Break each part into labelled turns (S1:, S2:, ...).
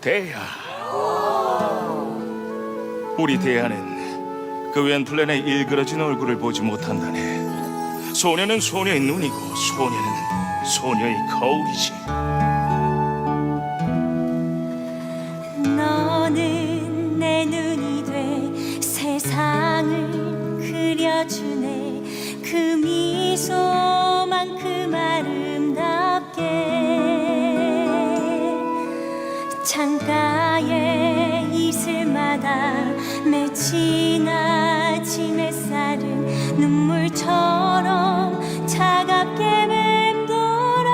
S1: 대야. 우리 대야는 그 웬 플랜의 일그러진 얼굴을 보지 못한다네. 소녀는 소녀의 눈이고 소녀는 소녀의 거울이지.
S2: 너는 내 눈이 돼 세상을 그려주네. 그 미소만큼 아름답게 창가에 이슬마다 맺힌 아침 햇살은 눈물처럼 차갑게 맴돌아.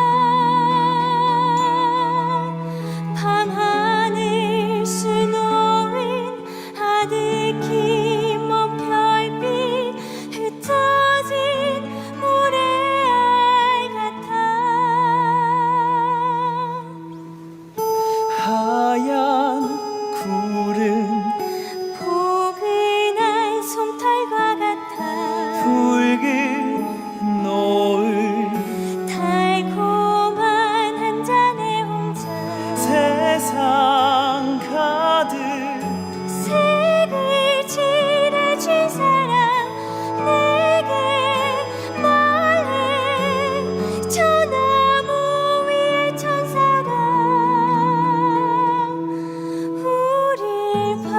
S2: 밤하늘 수놓인 아득히 먼 별빛 흩어진 모래알 같아.
S3: 하얀 구름
S2: 포근한 솜털과 같아.
S3: 붉은 노을
S2: 달콤한 한 잔의 홍차.
S3: 세상 가득
S2: 색을 칠해준 사람 내게 말해. 저 나무 위의 천사가 우릴 봐.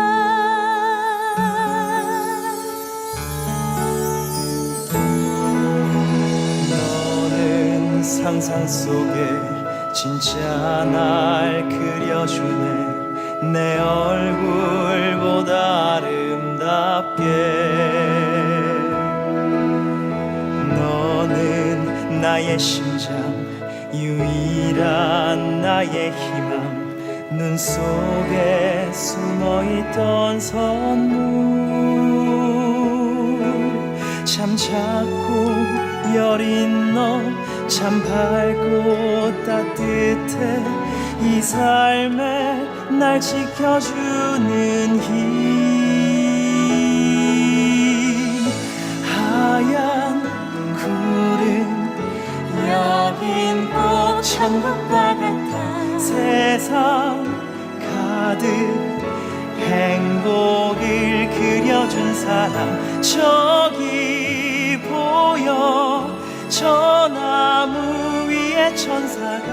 S3: 너는 상상 속에 진짜 날 그려주네. 내 얼굴보다 아름답게. 너는 나의 심장, 유일한 나의 희망. 눈 속에 숨어있던 선물. 참 작고 여린 너 참 밝고 따뜻해. 이 삶에 날 지켜주는 힘. 하얀 구름 여긴 꼭 천국과 같아. 세상 가득 행복을 그려준 사람 저기 보여. 저 나무 위의 천사가